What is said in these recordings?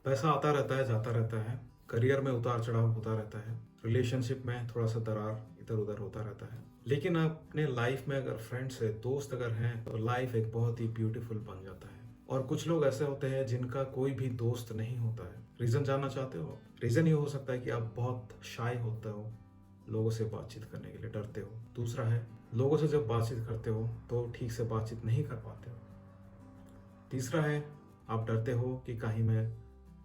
पैसा आता रहता है, जाता रहता है, करियर में उतार चढ़ाव होता रहता है, रिलेशनशिप में थोड़ा सा दरार इधर उधर होता रहता है। लेकिन अपने लाइफ में अगर फ्रेंड्स है, दोस्त अगर हैं, तो लाइफ एक बहुत ही ब्यूटीफुल बन जाता है। और कुछ लोग ऐसे होते हैं जिनका कोई भी दोस्त नहीं होता है। रीजन जानना चाहते हो? रीजन ये हो सकता है कि आप बहुत शाय होते हो, लोगों से बातचीत करने के लिए डरते हो। दूसरा है, लोगों से जब बातचीत करते हो तो ठीक से बातचीत नहीं कर पाते हो। तीसरा है, आप डरते हो कि कहीं मैं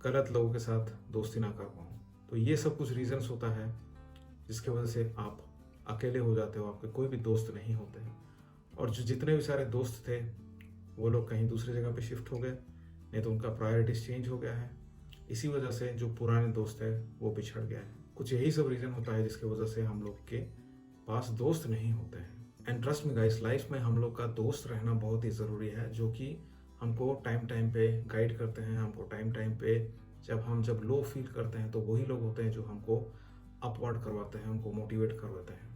गलत लोगों के साथ दोस्ती ना कर पाऊँ। तो ये सब कुछ रीजंस होता है जिसकी वजह से आप अकेले हो जाते हो, आपके कोई भी दोस्त नहीं होते हैं। और जो जितने भी सारे दोस्त थे वो लोग कहीं दूसरी जगह पे शिफ्ट हो गए, नहीं तो उनका प्रायोरिटीज चेंज हो गया है। इसी वजह से जो पुराने दोस्त है वो बिछड़ गए हैं। कुछ यही सब रीज़न होता है जिसकी वजह से हम लोग के पास दोस्त नहीं होते हैं। And trust me guys, life में हम लोग का दोस्त रहना बहुत ही ज़रूरी है, जो कि हमको टाइम टाइम पे गाइड करते हैं। हमको टाइम टाइम पे जब लो फील करते हैं तो वही लोग होते हैं जो हमको अपवर्ड करवाते हैं, हमको मोटिवेट करवाते हैं,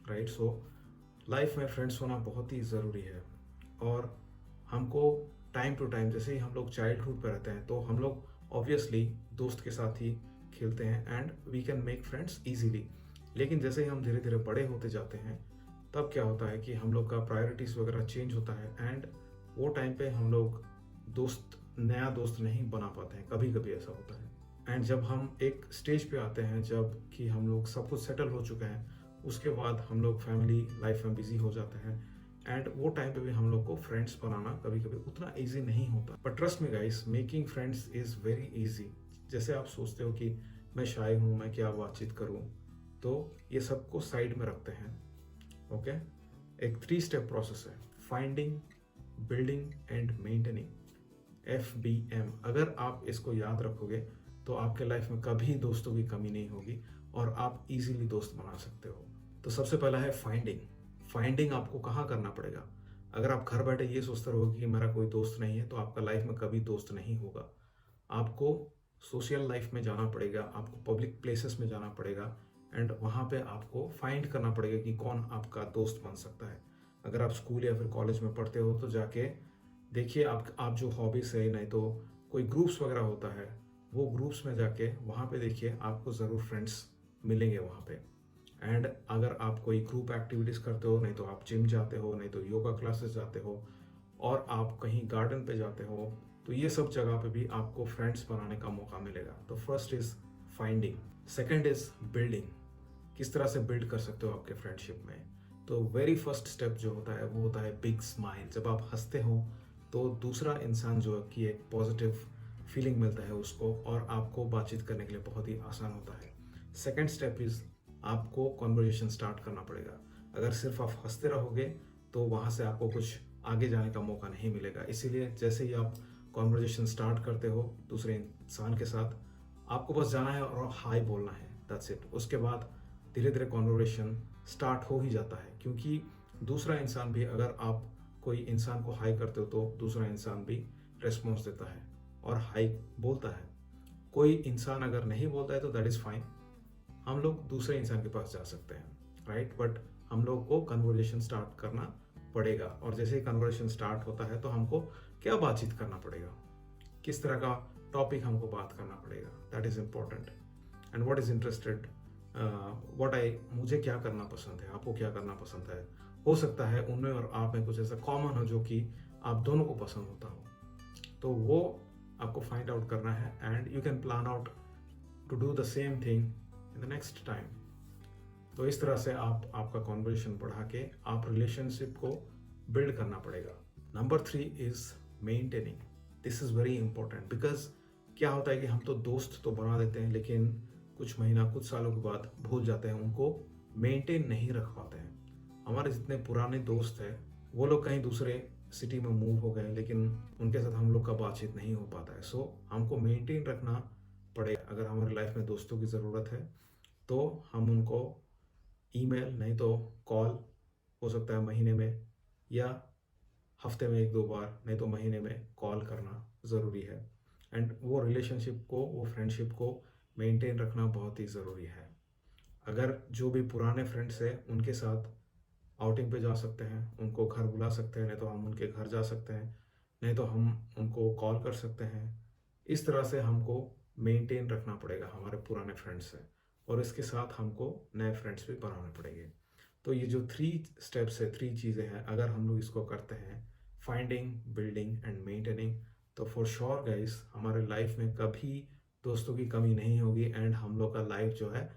राइट। सो लाइफ में फ्रेंड्स होना बहुत ही ज़रूरी है। और हमको टाइम टू टाइम, जैसे ही हम लोग चाइल्डहुड पे रहते हैं तो हम लोग ऑब्वियसली दोस्त के साथ ही खेलते हैं and we can make friends easily. लेकिन जैसे ही हम धीरे धीरे बड़े होते जाते हैं तब क्या होता है कि हम लोग का प्रायोरिटीज़ वगैरह चेंज होता है एंड वो टाइम पे हम लोग नया दोस्त नहीं बना पाते हैं। कभी कभी ऐसा होता है। एंड जब हम एक स्टेज पे आते हैं जब कि हम लोग सब कुछ सेटल हो चुके हैं, उसके बाद हम लोग फैमिली लाइफ में बिजी हो जाते हैं एंड वो टाइम पे भी हम लोग को फ्रेंड्स बनाना कभी कभी उतना इजी नहीं होता। But trust me guys, making friends is very easy. जैसे आप सोचते हो कि मैं शाय हूँ, मैं क्या बातचीत करूँ, तो ये सबको साइड में रखते हैं। ओके, एक 3 स्टेप प्रोसेस है, finding, building and maintaining, FBM। अगर आप इसको याद रखोगे तो आपके लाइफ में कभी दोस्तों की कमी नहीं होगी और आप इजीली दोस्त बना सकते हो। तो सबसे पहला है फाइंडिंग। फाइंडिंग आपको कहाँ करना पड़ेगा? अगर आप घर बैठे ये सोचते रहोगे कि मेरा कोई दोस्त नहीं है तो आपका लाइफ में कभी दोस्त नहीं होगा। आपको सोशल लाइफ में जाना पड़ेगा, आपको पब्लिक प्लेसेस में जाना पड़ेगा एंड वहाँ पे आपको फाइंड करना पड़ेगा कि कौन आपका दोस्त बन सकता है। अगर आप स्कूल या फिर कॉलेज में पढ़ते हो तो जाके देखिए आप जो हॉबीज़ है, नहीं तो कोई ग्रुप्स वगैरह होता है, वो ग्रुप्स में जाके वहाँ पे देखिए, आपको ज़रूर फ्रेंड्स मिलेंगे वहाँ पे। एंड अगर आप कोई ग्रुप एक्टिविटीज़ करते हो, नहीं तो आप जिम जाते हो, नहीं तो योगा क्लासेस जाते हो और आप कहीं गार्डन पे जाते हो, तो ये सब जगह पे भी आपको फ्रेंड्स बनाने का मौका मिलेगा। तो first is finding, second is building. किस तरह से बिल्ड कर सकते हो आपके फ्रेंडशिप में? तो वेरी फर्स्ट स्टेप जो होता है वो होता है बिग स्माइल। जब आप हंसते हो तो दूसरा इंसान जो है कि एक पॉजिटिव फीलिंग मिलता है उसको और आपको बातचीत करने के लिए बहुत ही आसान होता है। सेकेंड स्टेप इज़ आपको कॉन्वर्जेशन स्टार्ट करना पड़ेगा। अगर सिर्फ आप हंसते रहोगे तो वहाँ से आपको कुछ आगे जाने का मौका नहीं मिलेगा। इसीलिए जैसे ही आप कॉन्वर्जेशन स्टार्ट करते हो दूसरे इंसान के साथ, आपको बस जाना है और हाय बोलना है, दैट्स इट। उसके बाद धीरे धीरे कॉन्वर्जेशन स्टार्ट हो ही जाता है, क्योंकि दूसरा इंसान भी, अगर आप कोई इंसान को हाई करते हो तो दूसरा इंसान भी रेस्पॉन्स देता है और हाई बोलता है। कोई इंसान अगर नहीं बोलता है तो दैट इज़ फाइन, हम लोग दूसरे इंसान के पास जा सकते हैं, राइट। बट हम लोग को कन्वर्जेशन स्टार्ट करना पड़ेगा और जैसे ही कन्वर्जेशन स्टार्ट होता है तो हमको क्या बातचीत करना पड़ेगा, किस तरह का टॉपिक हमको बात करना पड़ेगा, that is important. And what is interested, मुझे क्या करना पसंद है, आपको क्या करना पसंद है। हो सकता है उनमें और आप में कुछ ऐसा कॉमन हो जो कि आप दोनों को पसंद होता हो, तो वो आपको फाइंड आउट करना है and you can plan out to do the same thing in the next time. तो इस तरह से आपका कॉन्वर्सेशन बढ़ा के आप रिलेशनशिप को बिल्ड करना पड़ेगा। Number 3 is maintaining. This is very important, because क्या होता है कि हम तो दोस्त तो बना देते हैं लेकिन कुछ महीना कुछ सालों के बाद भूल जाते हैं, उनको मेंटेन नहीं रख पाते हैं। हमारे जितने पुराने दोस्त हैं वो लोग कहीं दूसरे सिटी में मूव हो गए, लेकिन उनके साथ हम लोग का बातचीत नहीं हो पाता है। सो हमको मेंटेन रखना पड़ेगा। अगर हमारी लाइफ में दोस्तों की ज़रूरत है तो हम उनको ईमेल, नहीं तो कॉल, हो सकता है महीने में या हफ्ते में 1-2 बार, नहीं तो महीने में कॉल करना ज़रूरी है। एंड वो रिलेशनशिप को, वो फ्रेंडशिप को मेंटेन रखना बहुत ही ज़रूरी है। अगर जो भी पुराने फ्रेंड्स हैं उनके साथ आउटिंग पे जा सकते हैं, उनको घर बुला सकते हैं, नहीं तो हम उनके घर जा सकते हैं, नहीं तो हम उनको कॉल कर सकते हैं, इस तरह से हमको मेंटेन रखना पड़ेगा हमारे पुराने फ्रेंड्स से, और इसके साथ हमको नए फ्रेंड्स भी बनाने पड़ेंगे। तो ये जो 3 स्टेप्स है, 3 चीज़ें हैं, अगर हम लोग इसको करते हैं, फाइंडिंग, बिल्डिंग एंड मेंटेनिंग, तो फॉर श्योर गाइस हमारे लाइफ में कभी दोस्तों की कमी नहीं होगी एंड हम लोग का लाइफ जो है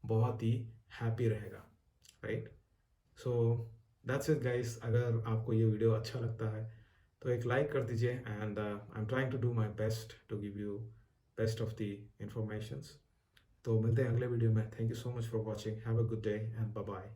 बहुत ही हैप्पी रहेगा, right? So that's it guys. अगर आपको ये वीडियो अच्छा लगता है तो एक लाइक कर दीजिए, and I am trying to do my best to give you best of the informations. तो मिलते हैं अगले वीडियो में। Thank you so much for watching. Have a good day and bye bye.